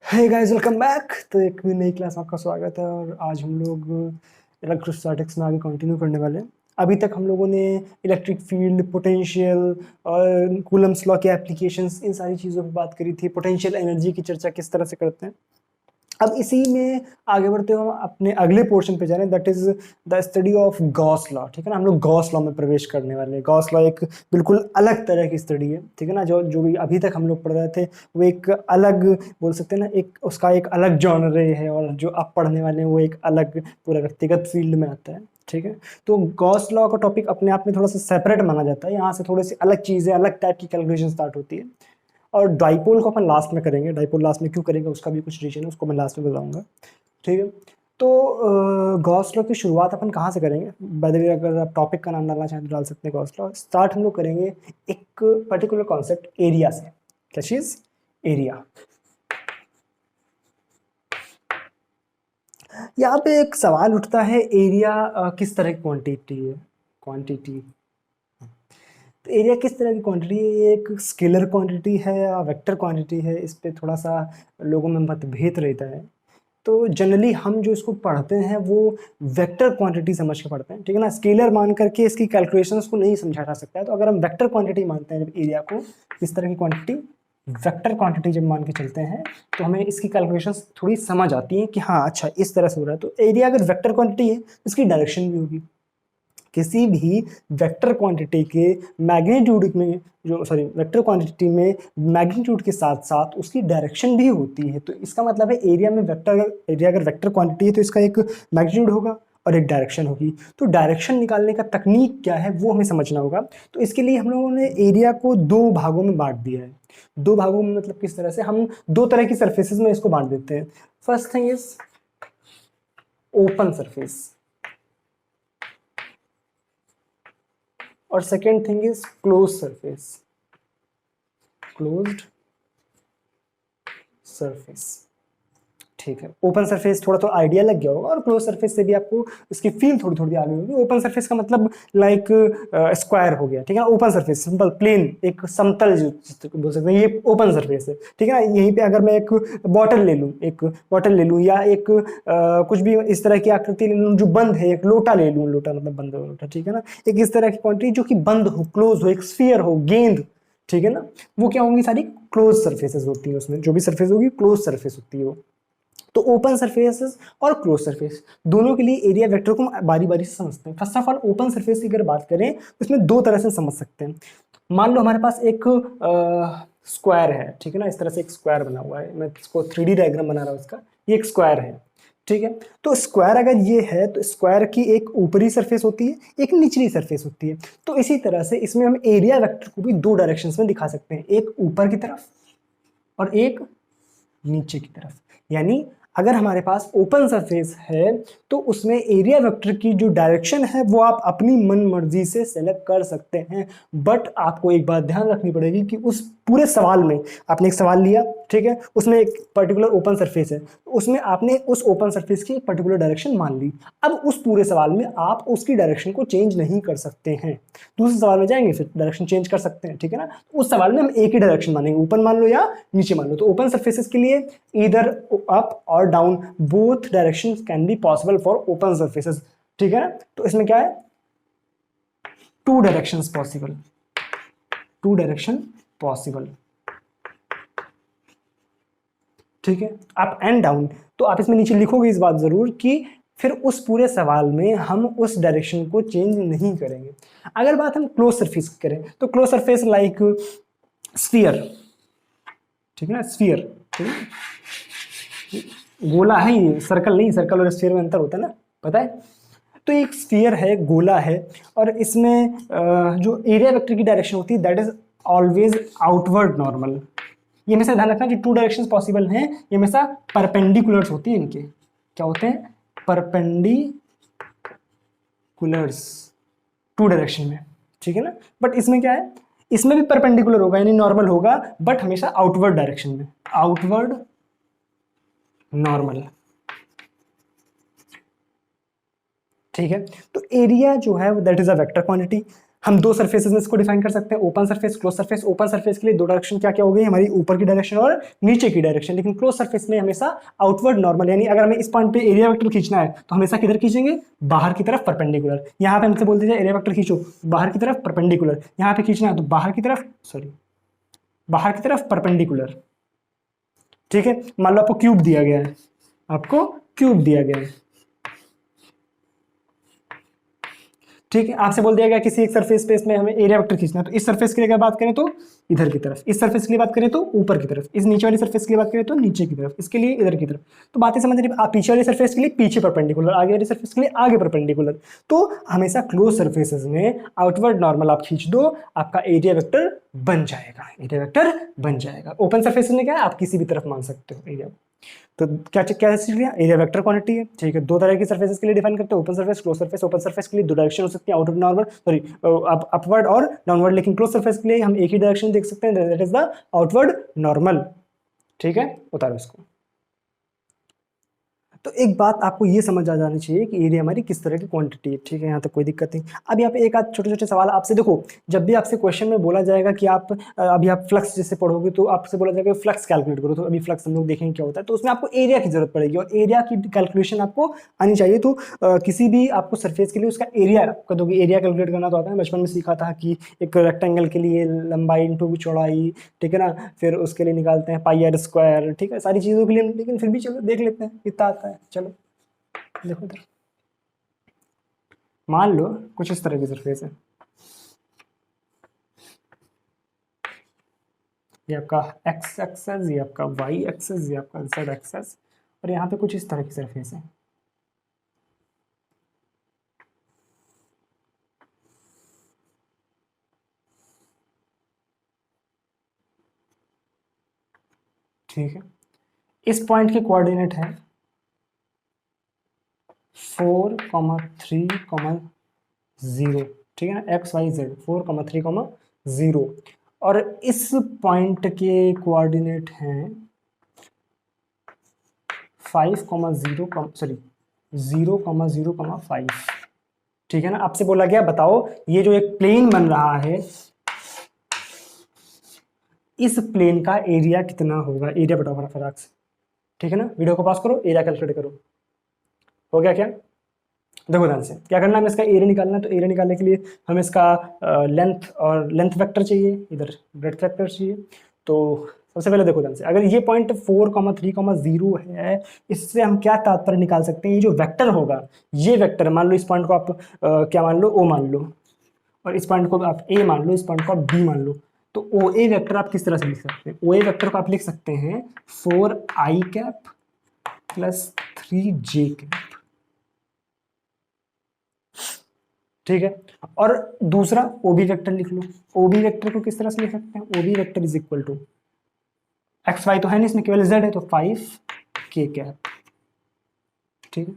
Hey guys, welcome back. तो एक नई क्लास में आपका स्वागत है और आज हम लोग इलेक्ट्रोस्टैटिक्स में आगे कंटिन्यू करने वाले हैं। अभी तक हम लोगों ने इलेक्ट्रिक फील्ड, पोटेंशियल और कूलम्स लॉ के एप्लीकेशंस, इन सारी चीज़ों पर बात करी थी। पोटेंशियल एनर्जी की चर्चा किस तरह से करते हैं। अब इसी में आगे बढ़ते हुए हम अपने अगले पोर्शन पे जा रहे हैं, that is the study of Gauss law. ठीक है ना, हम लोग गॉस लॉ में प्रवेश करने वाले हैं। गॉस लॉ एक बिल्कुल अलग तरह की स्टडी है। ठीक है ना, जो जो भी अभी तक हम लोग पढ़ रहे थे वो एक अलग, बोल सकते हैं ना, एक उसका एक अलग जॉनरे है, और जो आप पढ़ने वाले हैं वो एक अलग पूरा व्यक्तिगत फील्ड में आता है। ठीक है, तो गॉस लॉ का टॉपिक अपने आप में थोड़ा सा सेपरेट माना जाता है। यहाँ से थोड़ी सी अलग चीज़ें, अलग टाइप की कैलकुलेशन स्टार्ट होती है। और डाइपोल को अपन लास्ट में करेंगे। डाइपोल लास्ट में क्यों करेंगे उसका भी कुछ रीजन है, उसको मैं लास्ट में बताऊंगा। ठीक है, तो गॉस लॉ की शुरुआत अपन कहाँ से करेंगे? बाय द वे, अगर आप टॉपिक का नाम डालना चाहें तो डाल सकते हैं। गॉस लॉ स्टार्ट हम लोग करेंगे एक पर्टिकुलर कॉन्सेप्ट एरिया से। क्या चीज? एरिया। यहाँ पे एक सवाल उठता है, एरिया किस तरह की क्वांटिटी है? क्वांटिटी, तो एरिया किस तरह की क्वांटिटी है? ये एक स्केलर क्वांटिटी है या वेक्टर क्वांटिटी है? इस पे थोड़ा सा लोगों में मतभेद रहता है। तो जनरली हम जो इसको पढ़ते हैं वो वेक्टर क्वांटिटी समझ के पढ़ते हैं। ठीक है ना, स्केलर मान करके इसकी कैलकुलेशंस को नहीं समझा जा सकता है। तो अगर हम वेक्टर क्वांटिटी मानते हैं, जब एरिया को किस तरह की क्वांटिटी, वेक्टर क्वांटिटी जब मान के चलते हैं, तो हमें इसकी कैलकुलेशंस थोड़ी समझ आती है कि हाँ अच्छा इस तरह से हो रहा है। तो एरिया अगर वेक्टर क्वांटिटी है तो इसकी डायरेक्शन भी होगी। किसी भी वेक्टर क्वांटिटी के मैग्नीट्यूड में, जो सॉरी वेक्टर क्वांटिटी में मैग्नीट्यूड के साथ साथ उसकी डायरेक्शन भी होती है। तो इसका मतलब है एरिया में वेक्टर, एरिया अगर वेक्टर क्वांटिटी है तो इसका एक मैग्नीट्यूड होगा और एक डायरेक्शन होगी। तो डायरेक्शन निकालने का तकनीक क्या है वो हमें समझना होगा। तो इसके लिए हम लोगों ने एरिया को दो भागों में बांट दिया है। दो भागों में मतलब किस तरह से, हम दो तरह की सरफेसेस में इसको बांट देते हैं। First thing is open surface और second thing is close surface. Closed surface. ठीक है, ओपन सरफेस थोड़ा तो आइडिया लग गया होगा, और क्लोज सरफेस से भी आपको इसकी फील थोड़ी थोड़ी आ गई होगी। ओपन सरफेस का मतलब लाइक स्क्वायर हो गया। ठीक है ना, ओपन सरफेस सिंपल प्लेन, एक समतल जो बोल सकते हैं, ये ओपन सरफेस है। ठीक है ना, यहीं पे अगर मैं एक बॉटल ले लूँ, एक बॉटल ले लूँ, या एक कुछ भी इस तरह की आकृति ले लूँ जो बंद है, एक लोटा ले लूँ, लोटा मतलब बंद हो लोटा। ठीक है ना, एक इस तरह की क्वांटिटी जो कि बंद हो, क्लोज हो, एक स्फीयर हो, गेंद। ठीक है ना, वो क्या होंगी? सारी क्लोज सरफेसेस होती है। उसमें जो भी सरफेस होगी क्लोज सरफेस होती है वो। तो ओपन सरफेसेस और क्लोज सरफेस दोनों के लिए एरिया वेक्टर को बारी बारी से समझते हैं। First of all open surface की अगर बात करें तो इसमें दो तरह से समझ सकते हैं। मान लो हमारे पास एक स्क्वायर है। ठीक है ना, इस तरह से एक स्क्वायर बना हुआ है। मैं इसको 3D डायग्राम बना रहा हूँ इसका। ये एक स्क्वायर है। ठीक है, तो स्क्वायर अगर ये है तो स्क्वायर की एक ऊपरी सरफेस होती है, एक निचली सरफेस होती है। तो इसी तरह से इसमें हम एरिया वेक्टर को भी दो डायरेक्शंस में दिखा सकते हैं, एक ऊपर की तरफ और एक नीचे की तरफ। यानी अगर हमारे पास ओपन सरफेस है तो उसमें एरिया वेक्टर की जो डायरेक्शन है वो आप अपनी मन मर्जी से सेलेक्ट कर सकते हैं। बट आपको एक बात ध्यान रखनी पड़ेगी कि उस पूरे सवाल में आपने एक सवाल लिया, ठीक है, उसमें एक पर्टिकुलर ओपन सरफेस है, उसमें आपने उस ओपन सरफेस की एक पर्टिकुलर डायरेक्शन मान ली। अब उस पूरे सवाल में आप उसकी डायरेक्शन को चेंज नहीं कर सकते हैं। दूसरे सवाल में जाएंगे फिर डायरेक्शन चेंज कर सकते हैं। ठीक है ना, तो उस सवाल में हम एक ही डायरेक्शन मानेंगे, ऊपर मान लो या नीचे मान लो। तो ओपन सरफेसेस के लिए इधर अप और down both direction can be possible for open surfaces. ठीक है ना, तो इसमें क्या है? Two direction possible, two direction possible. ठीक है, अप एंड डाउन। तो आप इसमें नीचे लिखोगे इस बात जरूर कि फिर उस पूरे सवाल में हम उस डायरेक्शन को चेंज नहीं करेंगे। अगर बात हम क्लोज सरफेस करें तो क्लोज सरफेस लाइक स्फीयर। ठीक है ना, स्फीयर, ठीक है, गोला है ये, सर्कल नहीं। सर्कल और स्फीयर में अंतर होता है ना, पता है। तो एक स्फीयर है, गोला है, और इसमें जो एरिया वेक्टर की डायरेक्शन होती है that is always outward normal. ये हमेशा ध्यान रखना, जो टू डायरेक्शंस पॉसिबल हैं ये हमेशा परपेंडिकुलर्स होती है। इनके क्या होते हैं? परपेंडिकुलर्स, टू डायरेक्शन में। ठीक है ना, बट इसमें क्या है? इसमें भी परपेंडिकुलर होगा यानी नॉर्मल होगा, बट हमेशा आउटवर्ड डायरेक्शन में, आउटवर्ड नॉर्मल। ठीक है, तो एरिया जो है that is a vector quantity. हम दो सरफेसेस में इसको डिफाइन कर सकते हैं, open surface, close surface. Open surface के लिए दो डायरेक्शन क्या क्या हो गई हमारी, ऊपर की डायरेक्शन और नीचे की डायरेक्शन। लेकिन क्लोज सरफेस में हमेशा आउटवर्ड नॉर्मल, यानी अगर हमें इस पॉइंट पे एरिया वेक्टर खींचना है तो हमेशा किधर खींचेंगे, बाहर की तरफ परपेंडिकुलर। यहाँ पे हमसे बोल दीजिए एरिया वेक्टर खींचो, बाहर की तरफ परपेंडिकुलर। यहाँ पे खींचना है तो बाहर की तरफ, सॉरी, बाहर की तरफ परपेंडिकुलर। ठीक है, मान लो आपको क्यूब दिया गया है, आपको क्यूब दिया गया है, ठीक है, आपसे बोल दिया गया किसी एक सरफेस पे इसमें हमें एरिया वेक्टर खींचना है। तो इस सरफेस के लिए अगर बात करें तो इधर की तरफ, इस सरफेस के लिए बात करें तो ऊपर की तरफ, इस नीचे वाली सरफेस के लिए बात करें तो नीचे की तरफ, इसके लिए इधर की तरफ। तो बातें समझ रही, आप पीछे वाली सरफेस के लिए पीछे परपेंडिकुलर, आगे वाली सरफेस के लिए आगे परपेंडिकुलर। तो हमेशा क्लोज सरफेसेस में आउटवर्ड नॉर्मल आप खींच दो, आपका एरिया वेक्टर बन जाएगा, एरिया वेक्टर बन जाएगा। ओपन सरफेसेस में क्या है, आप किसी भी तरफ मान सकते हो एरिया। तो क्या क्या सीख लिया, एरिया वेक्टर क्वांटिटी है, ठीक है। दो तरह की सरफेसेस के लिए डिफाइन करते हैं, open surface, close surface. Open surface के लिए दो डायरेक्शन हो सकती है, आउटवर्ड नॉर्मल, सॉरी अपवर्ड और डाउनवर्ड। लेकिन क्लोज सरफेस के लिए हम एक ही डायरेक्शन देख सकते हैं, that is the outward normal. ठीक है, उतारो इसको। तो एक बात आपको ये समझ आ जानी चाहिए कि एरिया हमारी किस तरह की क्वांटिटी है, ठीक है, यहाँ तक कोई दिक्कत नहीं। अब यहाँ पे एक आध छोटे छोटे सवाल आपसे, देखो जब भी आपसे क्वेश्चन में बोला जाएगा कि आप अभी आप फ्लक्स जैसे पढ़ोगे तो आपसे बोला जाएगा फ्लक्स कैलकुलेट करो, तो अभी फ्लक्स हम लोग देखेंगे क्या होता है। तो उसमें आपको एरिया की जरूरत पड़ेगी और एरिया की कैलकुलेशन आपको आनी चाहिए। तो किसी भी आपको सरफेस के लिए उसका एरिया कर दोगे, एरिया कैलकुलेट करना तो आता है, बचपन में सीखा था कि एक रेक्टेंगल के लिए लंबाई इंटू चौड़ाई, ठीक है ना, फिर उसके लिए निकालते हैं पाई आर स्क्वायर, ठीक है, सारी चीज़ों के लिए। लेकिन फिर भी चलो देख लेते हैं कितना आता है। चलो देखो इधर, मान लो कुछ इस तरह की सरफेस है, ये आपका एक्स एक्सेस, ये आपका वाई एक्सेस, ये आपका जेड एक्सेस, और यहाँ पे कुछ इस तरह की सरफेस है। ठीक है, इस पॉइंट के कोऑर्डिनेट है 4,3,0, ठीक है ना, एक्स वाई जेड 4,3,0। और इस पॉइंट के कोऑर्डिनेट हैं 5,0, सॉरी 0,0,5। ठीक है ना, आपसे बोला गया बताओ ये जो एक प्लेन बन रहा है, इस प्लेन का एरिया कितना होगा। एरिया बताओ फटाफट से, ठीक है ना, वीडियो को पास करो, एरिया कैलकुलेट करो। हो गया क्या, देखो ध्यान से क्या करना है, हमें इसका एरिया निकालना है। तो एरिया निकालने के लिए हमें इसका लेंथ और लेंथ वेक्टर चाहिए, इधर ब्रेड्थ वेक्टर चाहिए। तो सबसे पहले देखो ध्यान से, अगर ये पॉइंट 4,3,0 है, इससे हम क्या तात्पर्य निकाल सकते हैं, ये जो वेक्टर होगा, ये वेक्टर मान लो, इस पॉइंट को आप क्या मान लो, ओ मान लो, और इस पॉइंट को आप ए मान लो, इस पॉइंट को आप बी मान लो। तो ओ ए वेक्टर आप किस तरह से लिख सकते हैं, ओ ए वेक्टर को आप लिख सकते हैं 4i cap plus 3j cap, ठीक है। और दूसरा ओबी वेक्टर लिख लो। ओबी वेक्टर को किस तरह से लिख सकते हैं, OB vector is equal to, X Y तो है नहीं इसमें, केवल जेड है, तो 5k कैप, ठीक है,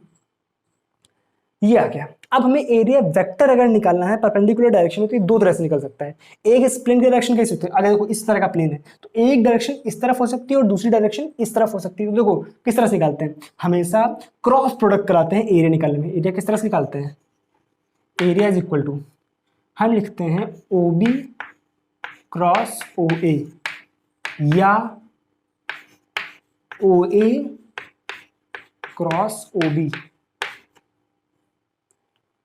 ये आ गया। अब हमें एरिया वेक्टर अगर निकालना है, परपेंडिकुलर डायरेक्शन होती है, दो तरह से निकल सकता है। एक इस प्लेन की डायरेक्शन कैसे होती है, अगर देखो इस तरह का प्लेन है तो एक डायरेक्शन इस तरफ हो सकती है और दूसरी डायरेक्शन इस तरफ हो सकती है। तो देखो किस तरह से निकालते हैं, हमेशा क्रॉस प्रोडक्ट कराते हैं एरिया निकालने में। एरिया किस तरह से निकालते हैं, एरिया इज इक्वल टू, हम लिखते हैं ओ बी क्रॉस ओ ए या ओ ए क्रॉस ओ बी,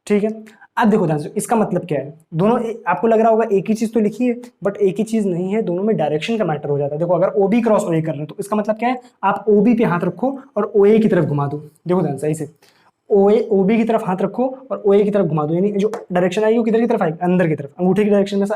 ठीक है। अब देखो ध्यान से, इसका मतलब क्या है, दोनों आपको लग रहा होगा एक ही चीज तो लिखी है, बट एक ही चीज नहीं है, दोनों में डायरेक्शन का मैटर हो जाता है। देखो अगर ओ बी क्रॉस ओ ए कर रहे हो तो इसका मतलब क्या है, आप ओ बी पे हाथ रखो और ओ ए की तरफ घुमा दो। देखो ध्यान सही से, ओ बी की तरफ हाथ रखो और ओ ए की तरफ घुमा दो, यानी जो डायरेक्शन आएगी वो किधर की तरफ आएगी, अंदर की तरफ, अंगूठे की डायरेक्शन में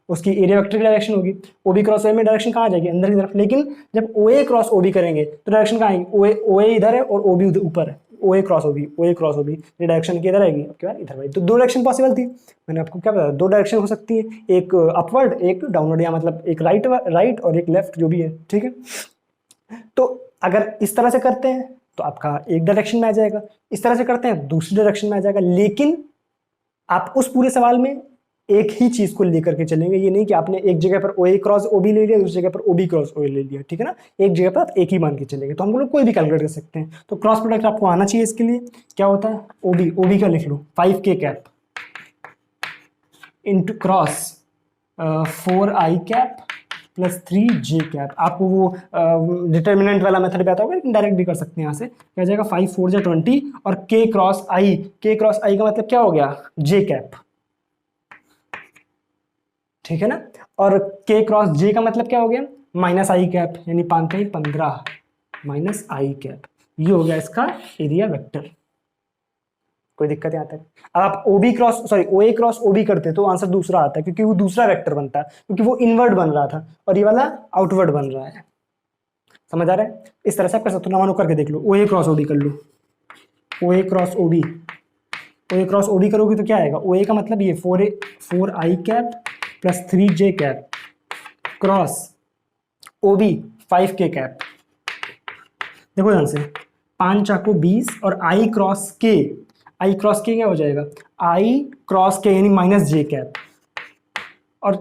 उसकी एरिया वेक्टर की डायरेक्शन होगी। ओ बी क्रॉस ओ ए में डायरेक्शन कहाँ आ जाएगी, अंदर की तरफ। लेकिन जब ओ ए क्रॉस ओ बी करेंगे तो डायरेक्शन कहाँ आएगी, ओ ए इधर है और ओ बी ऊपर है, ओ ए क्रॉस ओ बी, ओ ए क्रॉस ओ बी, ये डायरेक्शन की इधर आएगी, आपके बाद इधर आएगी। तो दो डायरेक्शन पॉसिबल थी, मैंने आपको क्या बताया, दो डायरेक्शन हो सकती है, एक अपवर्ड एक डाउनवर्ड, या मतलब एक राइट और एक लेफ्ट, जो भी है, ठीक है। तो अगर इस तरह से करते हैं तो आपका एक डायरेक्शन में आ जाएगा, इस तरह से करते हैं दूसरी डायरेक्शन में आ जाएगा। लेकिन आप उस पूरे सवाल में एक ही चीज को लेकर के चलेंगे, ये नहीं कि आपने एक जगह पर ओ ए क्रॉस ओ बी ले लिया, दूसरी जगह पर ओ बी क्रॉस ओ ए ले लिया, ठीक है ना, एक जगह पर आप एक ही मान के चलेंगे। तो हम लोग कोई भी कैलकुलेट कर सकते हैं। तो क्रॉस प्रोडक्ट आपको आना चाहिए, इसके लिए क्या होता है, ओ बी का लिख लो 5k cap, into cross 4i cap plus 3j cap. आपको वो डिटर्मिनेंट वाला मेथड भी आता होगा, लेकिन डायरेक्ट भी कर सकते हैं यहाँ से। क्या जाएगा 5 4 जा 20 और k क्रॉस आई, k क्रॉस आई का मतलब क्या हो गया j कैप, ठीक है ना। और k क्रॉस j का मतलब क्या हो गया माइनस आई कैप, यानी 5 15 माइनस आई कैप। ये हो गया इसका एरिया वेक्टर। कोई दिक्कत यहाँ तक? अब आप ओबी क्रॉस सॉरी ओए क्रॉस ओबी करते तो आंसर दूसरा आता, क्योंकि वो दूसरा वेक्टर बनता, क्योंकि वो इनवर्ड बन रहा था और ये वाला आउटवर्ड बन रहा है। समझ आ रहा है? इस तरह से आप कर सकते हो, ना मानो करके देख लो, ओए क्रॉस ओबी कर लो, ओए क्रॉस ओबी, ओए क्रॉस ओबी करोगे तो क्या आएगा, ओए का मतलब ये 4i cap plus 3j cap cross OB 5k cap. देखो ध्यान से, 5 चाको 20 और आई क्रॉस के, आई क्रॉस के क्या हो जाएगा आई क्रॉस के यानी माइनस जे कैप, और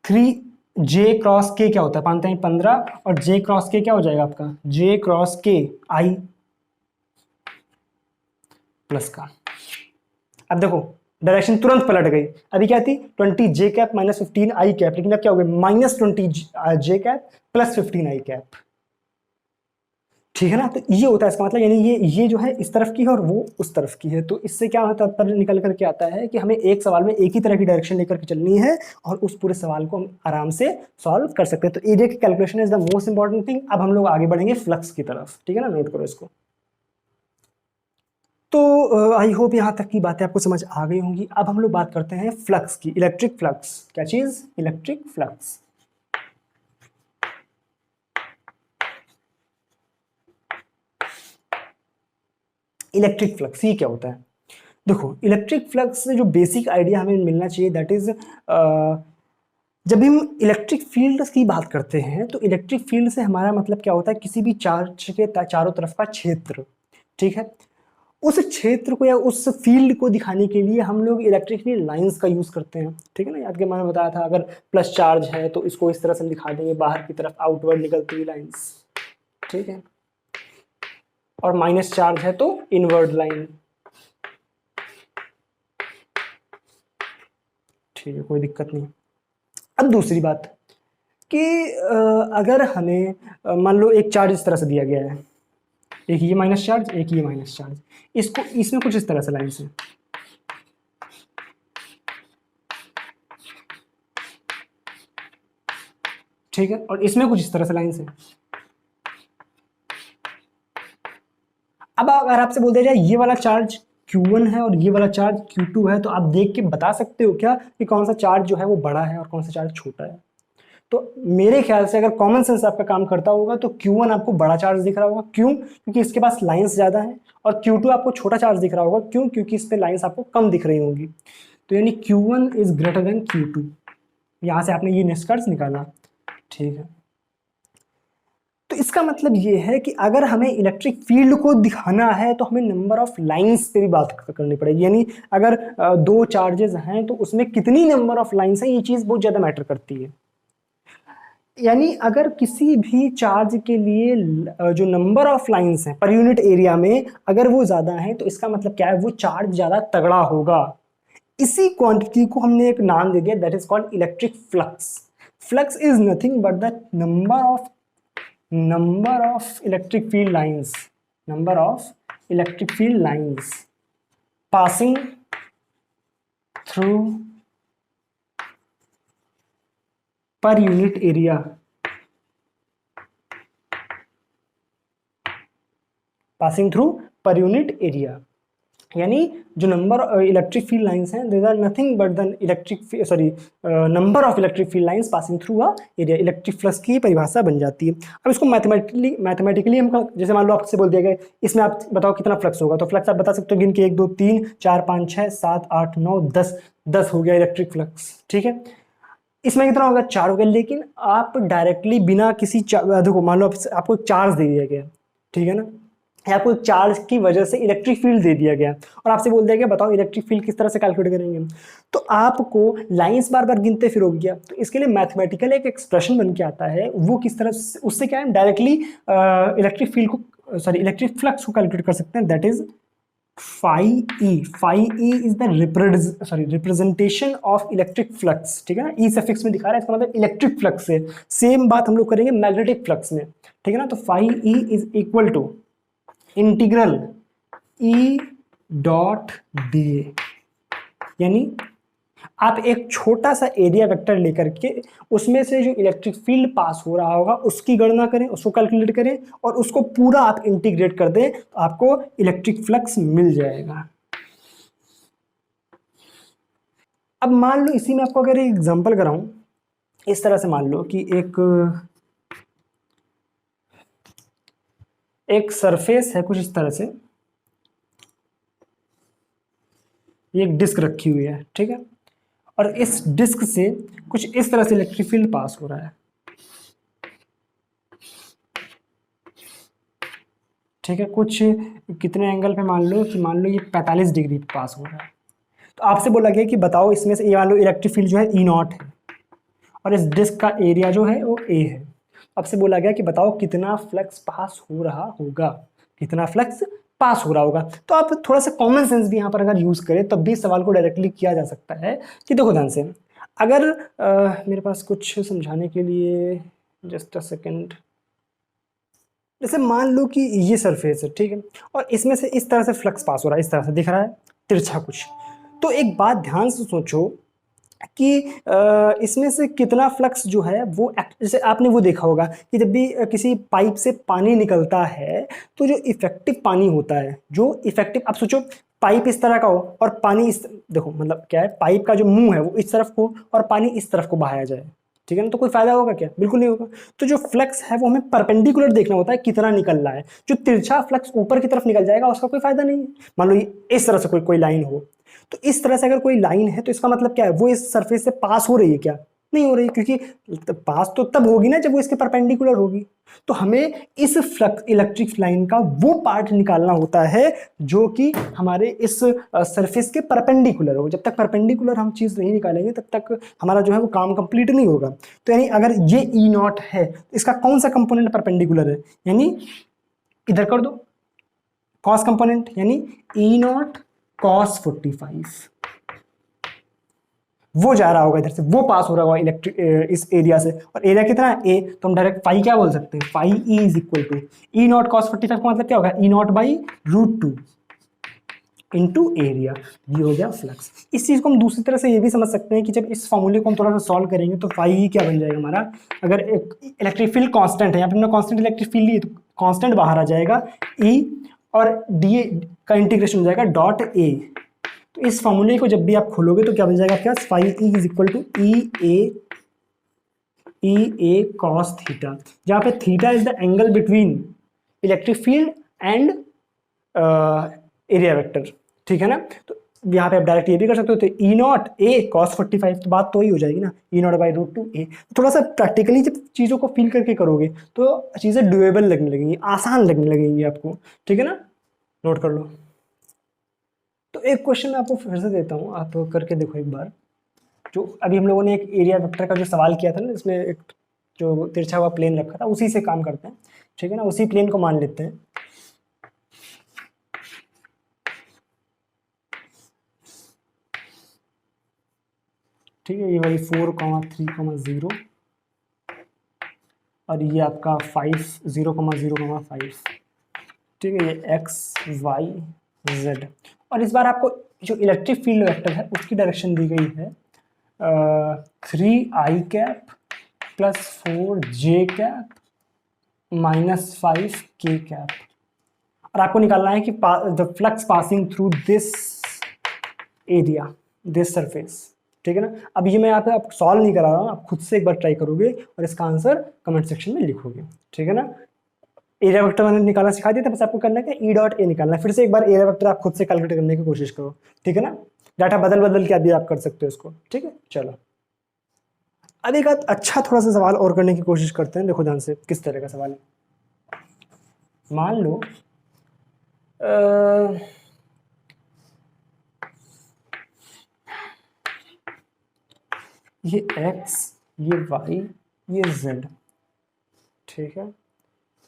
3j क्रॉस के क्या होता है 5 15 और j क्रॉस के क्या हो जाएगा आपका j क्रॉस के आई प्लस का। अब देखो डायरेक्शन तुरंत पलट गई, अभी क्या थी 20j cap minus 15i cap, लेकिन अब क्या हो गया minus 20j cap plus 15i cap, ठीक है ना। तो ये होता है इसका मतलब, यानी ये जो है इस तरफ की है और वो उस तरफ की है। तो इससे क्या होता है, तात्पर्य निकल करके आता है कि हमें एक सवाल में एक ही तरह की डायरेक्शन लेकर के चलनी है और उस पूरे सवाल को हम आराम से सॉल्व कर सकते हैं। तो एरिया की calculation is the most important thing. अब हम लोग आगे बढ़ेंगे फ्लक्स की तरफ, ठीक है ना, नोट करो इसको। तो आई होप यहाँ तक की बातें आपको समझ आ गई होंगी। अब हम लोग बात करते हैं फ्लक्स की, इलेक्ट्रिक फ्लक्स। क्या चीज? Electric flux. इलेक्ट्रिक फ्लक्स ये क्या होता है? देखो इलेक्ट्रिक फ्लक्स से जो बेसिक आइडिया हमें मिलना चाहिए दैट इज, जब हम इलेक्ट्रिक फील्ड की बात करते हैं तो इलेक्ट्रिक फील्ड से हमारा मतलब क्या होता है, किसी भी चार्ज के चारों तरफ का क्षेत्र, ठीक है। उस क्षेत्र को या उस फील्ड को दिखाने के लिए हम लोग इलेक्ट्रिक फील्ड लाइंस का यूज करते हैं, ठीक है ना। याद के मैंने बताया था, अगर प्लस चार्ज है तो इसको इस तरह से हम दिखा देंगे, बाहर की तरफ आउटवर्ड निकलती हुई लाइंस, ठीक है। और माइनस चार्ज है तो इनवर्ड लाइन, ठीक है, कोई दिक्कत नहीं। अब दूसरी बात कि अगर हमें मान लो एक चार्ज इस तरह से दिया गया है, एक ये माइनस चार्ज एक ये माइनस चार्ज, इसको इसमें कुछ इस तरह से लाइन से, ठीक है, और इसमें कुछ इस तरह से लाइन से। अब अगर आपसे बोल दिया जाए ये वाला चार्ज Q1 है और ये वाला चार्ज Q2 है, तो आप देख के बता सकते हो क्या कि कौन सा चार्ज जो है वो बड़ा है और कौन सा चार्ज छोटा है? तो मेरे ख्याल से अगर कॉमन सेंस आपका काम करता होगा तो Q1 आपको बड़ा चार्ज दिख रहा होगा, क्यों? क्योंकि इसके पास लाइंस ज़्यादा हैं, और Q2 आपको छोटा चार्ज दिख रहा होगा, क्यों? क्योंकि इस पे लाइंस आपको कम दिख रही होंगी। तो यानी Q1 is greater than Q2, यहाँ से आपने ये निष्कर्ष निकाला, ठीक है। तो इसका मतलब ये है कि अगर हमें इलेक्ट्रिक फील्ड को दिखाना है तो हमें नंबर ऑफ लाइंस पे भी बात करनी पड़ेगी, यानी अगर दो चार्जेस हैं तो उसमें कितनी नंबर ऑफ लाइंस हैं, ये चीज़ बहुत ज़्यादा मैटर करती है। यानी अगर किसी भी चार्ज के लिए जो नंबर ऑफ लाइंस हैं पर यूनिट एरिया में अगर वो ज़्यादा है तो इसका मतलब क्या है, वो चार्ज ज़्यादा तगड़ा होगा। इसी क्वांटिटी को हमने एक नाम दे दिया, that is called electric flux. Flux is nothing but the number of electric field lines, number of electric field lines passing through per unit area, passing through per unit area। यानी जो number electric field lines हैं there are nothing but the number of electric field lines passing through a area. Electric flux की परिभाषा बन जाती है। अब इसको मैथमेटिकली हम, जैसे मान लो आपसे बोल दिया गया इसमें आप बताओ कितना फ्लक्स होगा, तो फ्लक्स आप बता सकते हो गिन के 1 2 3 4 5 6 7 8 9 10, 10 हो गया इलेक्ट्रिक फ्लक्स, ठीक है। इसमें कितना होगा 4 हो गया। लेकिन आप डायरेक्टली बिना किसी देखो मान लो आपको चार्ज दे दिया गया, ठीक है ना, आपको चार्ज की वजह से इलेक्ट्रिक फील्ड दे दिया गया और आपसे बोल दिया गया बताओ इलेक्ट्रिक फील्ड किस तरह से कैलकुलेट करेंगे, तो आपको लाइंस बार बार गिनते फिरोगे क्या, तो इसके लिए मैथमेटिकल एक एक्सप्रेशन बन के आता है। वो किस तरह से, उससे क्या है डायरेक्टली इलेक्ट्रिक फ्लक्स को कैलकुलेट कर सकते हैं, that is phi E is the representation of electric flux, ठीक है ना। ई सफिक्स में दिखा रहा है, इसका मतलब इलेक्ट्रिक फ्लक्स है। सेम बात हम लोग करेंगे मैग्नेटिक फ्लक्स में, ठीक है ना। तो phi E is equal to integral E dot d A, यानी आप एक छोटा सा एरिया वेक्टर लेकर के उसमें से जो इलेक्ट्रिक फील्ड पास हो रहा होगा उसकी गणना करें, उसको कैलकुलेट करें और उसको पूरा आप इंटीग्रेट कर दें तो आपको इलेक्ट्रिक फ्लक्स मिल जाएगा। अब मान लो इसी में आपको अगर एक एग्जांपल कराऊं, इस तरह से मान लो कि एक सरफेस है कुछ इस तरह से, ये एक डिस्क रखी हुई है, ठीक है, और इस डिस्क से कुछ इस तरह से इलेक्ट्रिक फील्ड पास हो रहा है, ठीक है। कुछ कितने एंगल पे, मान लो ये 45 डिग्री पे पास हो रहा है। तो आपसे बोला गया कि बताओ इसमें से, ये मान लो इलेक्ट्रिक फील्ड जो है ई नॉट है और इस डिस्क का एरिया जो है वो ए है। आपसे बोला गया कि बताओ कितना फ्लक्स पास हो रहा होगा, कितना फ्लक्स पास हो रहा होगा। तो आप थोड़ा सा कॉमन सेंस भी यहाँ पर अगर यूज करें तब भी सवाल को डायरेक्टली किया जा सकता है कि देखो ध्यान से, अगर मेरे पास कुछ समझाने के लिए, जस्ट अ सेकेंड, जैसे मान लो कि ये सरफेस है, ठीक है, और इसमें से इस तरह से फ्लक्स पास हो रहा है, इस तरह से दिख रहा है तिरछा कुछ। तो एक बात ध्यान से सोचो कि इसमें से कितना फ्लक्स जो है वो जैसे आपने वो देखा होगा कि जब भी किसी पाइप से पानी निकलता है तो जो इफेक्टिव पानी होता है, जो इफेक्टिव, आप सोचो पाइप इस तरह का हो और पानी इस, देखो मतलब क्या है, पाइप का जो मुंह है वो इस तरफ को और पानी इस तरफ को बहाया जाए, ठीक है ना, तो कोई फायदा होगा क्या? बिल्कुल नहीं होगा। तो जो फ्लक्स है वो हमें परपेंडिकुलर देखना होता है कितना निकल रहा है। जो तिरछा फ्लक्स ऊपर की तरफ निकल जाएगा उसका कोई फायदा नहीं है। मान लो ये इस तरह से कोई कोई लाइन हो, तो इस तरह से अगर कोई लाइन है तो इसका मतलब क्या है, वो इस सरफेस से पास हो रही है क्या? नहीं हो रही, क्योंकि पास तो तब होगी ना जब वो इसके परपेंडिकुलर होगी। तो हमें इस फ्लक्स इलेक्ट्रिक लाइन का वो पार्ट निकालना होता है जो कि हमारे इस सरफेस के परपेंडिकुलर हो। जब तक परपेंडिकुलर हम चीज नहीं निकालेंगे तब तक हमारा जो है वो काम कंप्लीट नहीं होगा। तो यानी अगर ये ई नॉट है तो इसका कौन सा कंपोनेंट परपेंडिकुलर है, यानी इधर कर दो कॉस कंपोनेंट, यानी ई नॉट कॉस 45, वो जा रहा होगा इधर से, वो पास हो रहा होगा इलेक्ट्रिक इस एरिया से, और एरिया कितना है ए, तो हम डायरेक्ट फाई क्या बोल सकते हैं, phi E is equal to E naught cos 45 का मतलब क्या होगा, E naught by √2 into area. ये हो गया फ्लक्स। इस चीज को हम दूसरी तरह से ये भी समझ सकते हैं कि जब इस फॉर्मूले को हम थोड़ा सा सॉल्व करेंगे तो फाई ई क्या बन जाएगा हमारा, अगर इलेक्ट्रिक फील्ड कांस्टेंट है, यहाँ पे हमने कांस्टेंट इलेक्ट्रिक फील्ड ली तो कांस्टेंट बाहर आ जाएगा ई, और डी का इंटीग्रेशन हो जाएगा डॉट ए। तो इस फॉर्मूले को जब भी आप खोलोगे तो क्या बन जाएगा क्या, phi E is equal to E A cos theta, जहां पे theta is the angle between electric field and area vector, ठीक है ना। तो यहाँ पे आप डायरेक्ट ये भी कर सकते हो, तो ई नॉट ए कॉस 45, तो बात तो वही हो जाएगी ना, ई नॉट बाई √2 ए। थोड़ा सा प्रैक्टिकली जब चीज़ों को फील करके करोगे तो चीज़ें डुएबल लगने लगेंगी, आसान लगने लगेंगी आपको, ठीक है ना, नोट कर लो। तो एक क्वेश्चन मैं आपको फिर से देता हूँ, आप करके देखो एक बार। जो अभी हम लोगों ने एक एरिया वेक्टर का जो सवाल किया था ना, इसमें एक जो तिरछा हुआ प्लेन रखा था, उसी से काम करते हैं, ठीक है ना, उसी प्लेन को मान लेते हैं। ठीक है, ये वाली 4,3,0 और ये आपका 5,0,0,5, ठीक है, ये x y z। और इस बार आपको जो इलेक्ट्रिक फील्ड वेक्टर है उसकी डायरेक्शन दी गई है 3i प्लस 4j -5k, और आपको निकालना है कि the flux passing through this area, this surface, ठीक है ना। अब ये मैं आप सॉल्व नहीं करा रहा हूँ, आप खुद से एक बार ट्राई करोगे और इसका आंसर कमेंट सेक्शन में लिखोगे, ठीक है ना। एरिया वेक्टर मैंने निकालना सिखा दिया था, बस आपको करना है ई डॉट ए निकालना है। फिर से एक बार एरिया वेक्टर आप खुद से कैलकुलेट करने की कोशिश करो, ठीक है ना। डाटा बदल बदल के अभी आप कर सकते हो इसको, ठीक है। चलो अब एक अच्छा थोड़ा सा सवाल और करने की कोशिश करते हैं, देखो ध्यान से किस तरह का सवाल है। मान लो ये x, ये y, ये z, ठीक है,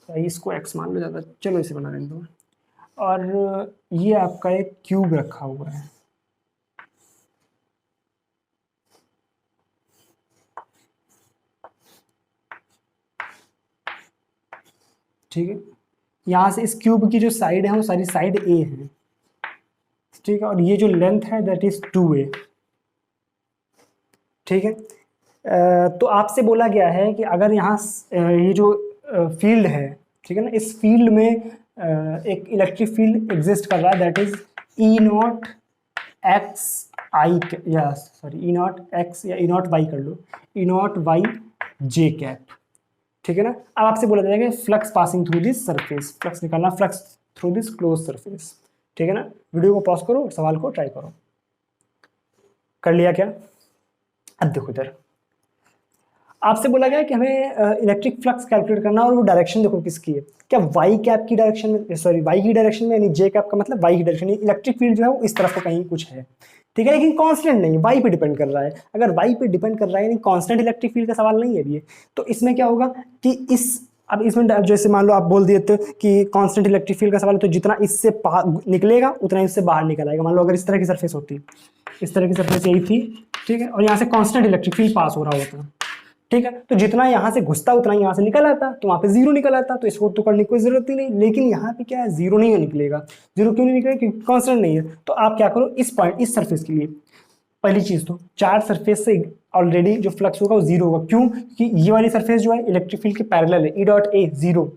इसको x मान लो ज़्यादा, चलो इसे बना लेते हैं। और ये आपका एक क्यूब रखा हुआ है, ठीक है। यहाँ से इस क्यूब की जो साइड है वो सारी साइड ए है, ठीक है, और ये जो लेंथ है दैट इज 2a, ठीक है। तो आपसे बोला गया है कि अगर यहाँ ये जो फील्ड है, ठीक है ना, इस फील्ड में एक इलेक्ट्रिक फील्ड एग्जिस्ट कर रहा है that is E naught X I, या सॉरी ई नॉट एक्स या ई नॉट वाई कर लो, E naught Y J cap, ठीक है ना। अब आपसे बोला जाएगा flux passing through this surface, flux निकालना, flux through this close surface, ठीक है ना। वीडियो को पॉज करो, सवाल को ट्राई करो। कर लिया क्या? अब देखो इधर आपसे बोला गया कि हमें इलेक्ट्रिक फ्लक्स कैलकुलेट करना, और वो डायरेक्शन देखो किसकी है, क्या वाई कैप की डायरेक्शन में, सॉरी वाई की डायरेक्शन में, यानी जे कैप का मतलब वाई की डायरेक्शन, इलेक्ट्रिक फील्ड जो है वो इस तरफ को कहीं कुछ है, ठीक है, लेकिन कांस्टेंट नहीं, वाई पे डिपेंड कर रहा है। अगर वाई पे डिपेंड कर रहा है यानी कांस्टेंट इलेक्ट्रिक फील्ड का सवाल नहीं है ये, तो इसमें क्या होगा कि इस, अब इसमें जैसे मान लो आप बोल दिए थे कि कांस्टेंट इलेक्ट्रिक फील्ड का सवाल है, तो जितना इससे निकलेगा उतना इससे बाहर निकल आएगा। मान लो अगर इस तरह की सरफेस होती, इस तरह की सरफेस यही थी, ठीक है, और यहाँ से कांस्टेंट इलेक्ट्रिक फील्ड पास हो रहा होता, ठीक है, तो जितना यहाँ से घुसता उतना यहाँ से निकल आता, तो वहाँ पे जीरो निकल आता, तो इसको तो करने की कोई जरूरत ही नहीं। लेकिन यहाँ पे क्या है, जीरो नहीं निकलेगा। जीरो क्यों नहीं निकलेगा? क्योंकि कांस्टेंट नहीं है। तो आप क्या करो, इस पॉइंट, इस सरफेस के लिए पहली चीज तो चार्ज सरफेस से ऑलरेडी जो फ्लक्स होगा वो जीरो होगा। क्यों? क्योंकि ये वाली सरफेस जो है इलेक्ट्रिक फील्ड के पैरेलल है, ई डॉट ए जीरो,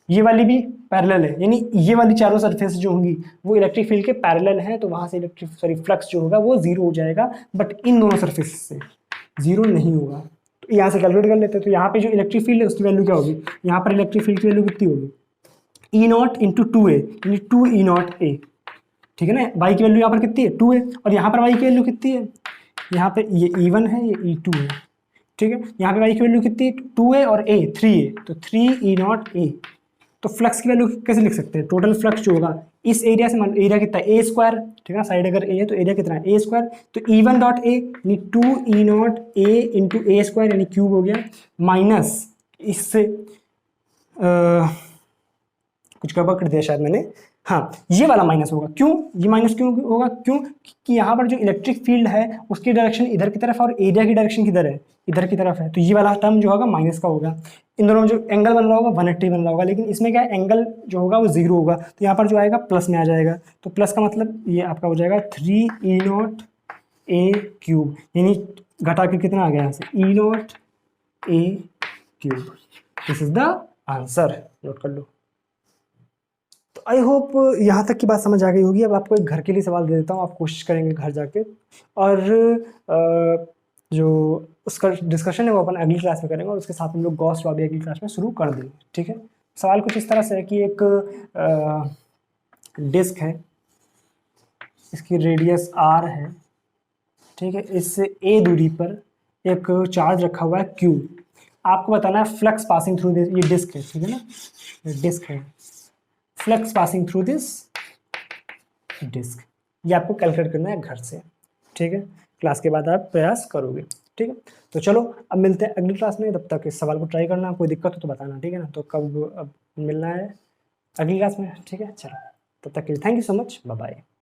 ये वाली भी पैरेलल है, यानी ये वाली चारों सरफेस जो होंगी वो इलेक्ट्रिक फील्ड के पैरेलल है, तो वहां से इलेक्ट्रिक सॉरी फ्लक्स जो होगा वो जीरो हो जाएगा। बट इन दोनों सरफेस से जीरो नहीं होगा, तो यहाँ से कैलकुलेट कर लेते हैं। तो यहाँ पे जो इलेक्ट्रिक फील्ड है उसकी वैल्यू क्या होगी, यहाँ पर इलेक्ट्रिक फील्ड की वैल्यू कितनी होगी, ई नॉट इंटू टू ए, यानी टू ई नॉट ए, ठीक है ना। वाई की वैल्यू यहाँ पर कितनी है, टू है, और यहाँ पर वाई की वैल्यू कितनी है, यहाँ पे ये E1 है, ये E2 है, ठीक है। यहाँ पे वाई की वैल्यू कितनी है, 2 है, और ए 3 है, तो 3 ई नॉट ए। तो फ्लक्स की वैल्यू कैसे लिख सकते हैं, टोटल फ्लक्स जो होगा इस एरिया से, मान एरिया कितना है, ए स्क्वायर, ठीक है ना, साइड अगर ए है तो एरिया कितना है, ए स्क्वायर, तो E1 डॉट ए यानी 2 E naught A into A square यानी क्यूब हो गया, माइनस इससे कुछ गड़बड़ कर दिया शायद मैंने, हाँ ये वाला माइनस होगा। क्यों ये माइनस क्यों होगा, क्यों कि यहाँ पर जो इलेक्ट्रिक फील्ड है उसकी डायरेक्शन इधर की तरफ और एरिया की डायरेक्शन किधर है, इधर की तरफ है, तो ये वाला टर्म जो होगा माइनस का होगा। इन दोनों में जो एंगल बन रहा होगा 180 बन रहा होगा, लेकिन इसमें क्या एंगल जो होगा वो जीरो होगा, तो यहाँ पर जो आएगा प्लस में आ जाएगा। तो प्लस का मतलब ये आपका हो जाएगा 3 ई नॉट ए क्यूब, यानी घटा के कितना आ गया यहाँ से, E naught A cube. This is the answer, note कर लो। तो आई होप यहाँ तक की बात समझ आ गई होगी। अब आपको एक घर के लिए सवाल दे देता हूँ, आप कोशिश करेंगे घर जाके, और जो उसका डिस्कशन है वो अपन अगली क्लास में करेंगे, और उसके साथ हम लोग गॉस लॉ भी अगली क्लास में शुरू कर देंगे, ठीक है। सवाल कुछ इस तरह से है कि एक डिस्क है, इसकी रेडियस r है, ठीक है, इससे a दूरी पर एक चार्ज रखा हुआ है q। आपको बताना है फ्लक्स पासिंग थ्रू दिस, ये डिस्क है, ठीक है ना, डिस्क है, flux passing through this disc, ये आपको कैलकुलेट करना है घर से, ठीक है। क्लास के बाद आप प्रयास करोगे, ठीक है। तो चलो अब मिलते हैं अगली क्लास में, तब तक इस सवाल को ट्राई करना, कोई दिक्कत हो तो बताना, ठीक है ना। तो कब अब मिलना है अगली क्लास में, ठीक है। चलो तब तक के लिए thank you so much, bye bye.